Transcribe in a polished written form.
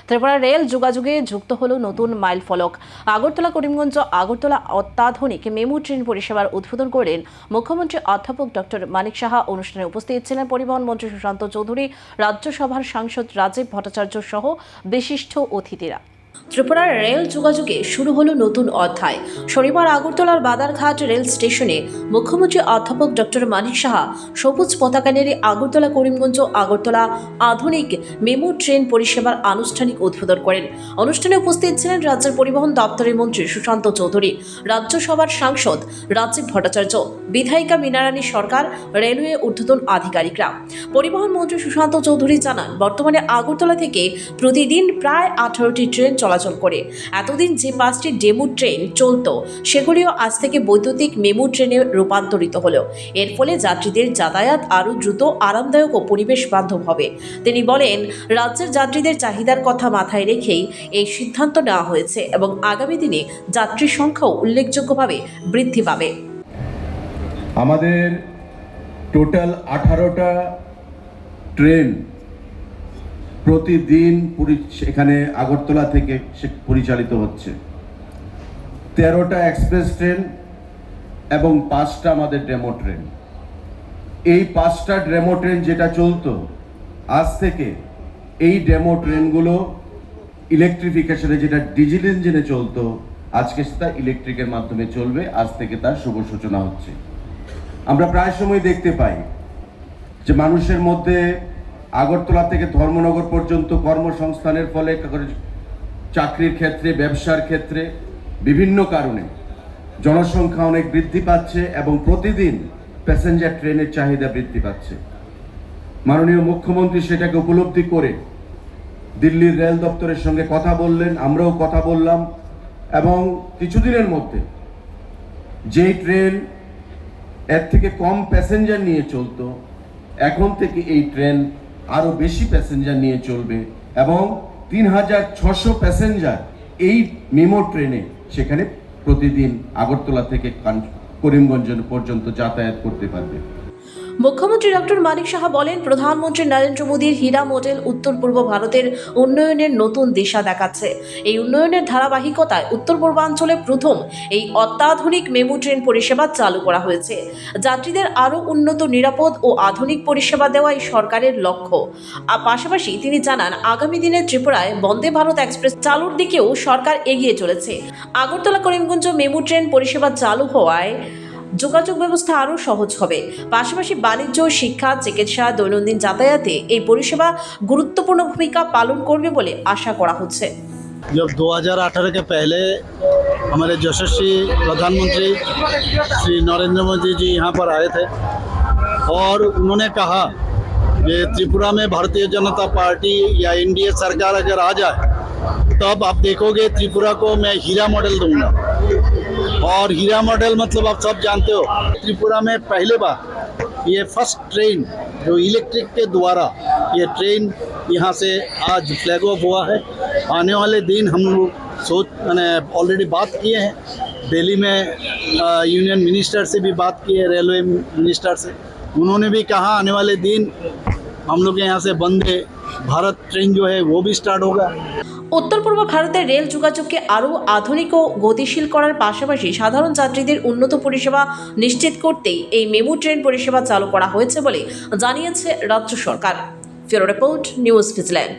Tripura rail যোগাযোগে যুক্ত হলো নতুন মাইল ফলক। আগরতলা করিমগঞ্জ আগরতলা অত্যাধুনিক মেমু ট্রেন পরিষেবার উদ্বোধন করলেন মুখ্যমন্ত্রী অধ্যাপক ডক্টর মানিক সাহা। অনুষ্ঠানে উপস্থিত ছিলেন পরিবহন মন্ত্রী সুশান্ত চৌধুরী, রাজ্যসভার সাংসদ রাজীব ভট্টাচার্য সহ বিশিষ্ট অতিথিরা। ত্রিপুরার রেল যোগাযোগে শুরু হলো নতুন অধ্যায়। শনিবার আগরতলার বাদারঘাট রেল স্টেশনে মুখ্যমন্ত্রী অধ্যাপক ডক্টর মানিক সাহা সবুজ পতাকা নেড়ে আগরতলা করিমগঞ্জ আগরতলা আধুনিক মেমু ট্রেন পরিষেবার আনুষ্ঠানিক উদ্বোধন করেন। অনুষ্ঠানে উপস্থিত ছিলেন রাজ্যের পরিবহন দপ্তরের মন্ত্রী সুশান্ত চৌধুরী, রাজ্যসভার সাংসদ রাজীব ভট্টাচার্য, বিধায়িকা মীনারানী সরকার, রেলওয়ে ঊর্ধ্বতন আধিকারিকরা। পরিবহন মন্ত্রী সুশান্ত চৌধুরী জানান, বর্তমানে আগরতলা থেকে প্রতিদিন প্রায় 18টি ট্রেন চলাচল করে। এতদিন যে 5টি ডেমু ট্রেন চলত সেগুলিও আজ থেকে বৈদ্যুতিক মেমু ট্রেনে রূপান্তরিত হলো। এর ফলে যাত্রীদের যাতায়াত আরও দ্রুত, আরামদায়ক ও পরিবেশ বান্ধব হবে। তিনি বলেন, রাজ্যের যাত্রীদের চাহিদার কথা মাথায় রেখেই এই সিদ্ধান্ত নেওয়া হয়েছে এবং আগামী দিনে যাত্রী সংখ্যাও উল্লেখযোগ্যভাবে বৃদ্ধি পাবে। আমাদের টোটাল 18টা ট্রেন প্রতিদিন এখানে আগরতলা থেকে পরিচালিত হচ্ছে। 13টা এক্সপ্রেস ট্রেন এবং 5টা আমাদের ডেমো ট্রেন। এই 5টা ডেমো ট্রেন যেটা চলতো, আজ থেকে এই ডেমো ট্রেনগুলো ইলেকট্রিফিকেশনে, যেটা ডিজেল ইঞ্জিনে চলতো, আজকে সেটা ইলেকট্রিকের মাধ্যমে চলবে। আজ থেকে তার শুভ সূচনা হচ্ছে। আমরা প্রায় সময় দেখতে পাই যে মানুষের মধ্যে আগরতলা থেকে ধর্মনগর পর্যন্ত কর্মসংস্থানের ফলে, চাকরির ক্ষেত্রে, ব্যবসার ক্ষেত্রে, বিভিন্ন কারণে জনসংখ্যা অনেক বৃদ্ধি পাচ্ছে এবং প্রতিদিন প্যাসেঞ্জার ট্রেনের চাহিদা বৃদ্ধি পাচ্ছে। মাননীয় মুখ্যমন্ত্রী সেটাকে উপলব্ধি করে দিল্লির রেল দপ্তরের সঙ্গে কথা বললেন, আমরাও কথা বললাম, এবং কিছুদিনের মধ্যে যেই ট্রেন এর থেকে কম প্যাসেঞ্জার নিয়ে চলতো, এখন থেকে এই ট্রেন আরো বেশি প্যাসেঞ্জার নিয়ে চলবে এবং 3600 প্যাসেঞ্জার এই মেমো ট্রেনে সেখানে প্রতিদিন আগরতলা থেকে করিমগঞ্জ পর্যন্ত যাতায়াত করতে পারবে। মুখ্যমন্ত্রী ডক্টর মানিক সাহা বলেন, প্রধানমন্ত্রী নরেন্দ্র মোদীর হীরা মডেল উত্তর পূর্ব ভারতের উন্নয়নের নতুন দিশা দেখাচ্ছে। এই উন্নয়নের ধারাবাহিকতায় উত্তর পূর্বাঞ্চলে প্রথম এই অত্যাধুনিক মেমু ট্রেন পরিষেবা চালু করা হয়েছে। যাত্রীদের আরও উন্নত, নিরাপদ ও আধুনিক পরিষেবা দেওয়াই সরকারের লক্ষ্য। পাশাপাশি তিনি জানান, আগামী দিনে ত্রিপুরায় বন্দে ভারত এক্সপ্রেস চালুর দিকেও সরকার এগিয়ে চলেছে। আগরতলা করিমগঞ্জ মেমু ট্রেন পরিষেবা চালু হওয়ায় যোগাযোগ ব্যবস্থা আরও সহজ হবে। পাশাপাশি বাণিজ্য, শিক্ষা, চিকিৎসা, দৈনন্দিন যাতায়াতে এই পরিষেবা গুরুত্বপূর্ণ ভূমিকা পালন করবে বলে আশা করা হচ্ছে। जब 2018 के पहले हमारे यशस्वी प्रधानमंत्री श्री नरेंद्र मोदी जी यहाँ पर आए थे और उन्होंने कहा कि त्रिपुरा में भारतीय जनता पार्टी या एनडीए सरकार अगर आ जाए तब आप देखोगे त्रिपुरा को मैं हीरा मॉडल दूंगा। और हीरा मॉडल मतलब आप सब जानते हो, त्रिपुरा में पहले बार ये फर्स्ट ट्रेन जो इलेक्ट्रिक के द्वारा ये ट्रेन यहाँ से आज फ्लैग ऑफ हुआ है। आने वाले दिन हम लोग मैंने ऑलरेडी बात किए हैं, दिल्ली में यूनियन मिनिस्टर से भी बात की है, रेलवे मिनिस्टर से। उन्होंने भी कहा आने वाले दिन हम लोग यहाँ से वंदे भारत ट्रेन जो है वो भी स्टार्ट होगा। উত্তর পূর্ব ভারতের রেল যোগাযোগকে আরও আধুনিক ও গতিশীল করার পাশাপাশি সাধারণ যাত্রীদের উন্নত পরিষেবা নিশ্চিত করতেই এই মেমু ট্রেন পরিষেবা চালু করা হয়েছে বলে জানিয়েছে রাজ্য সরকার। ফিরো রিপোর্ট, নিউজ ভিজিল্যান্ড।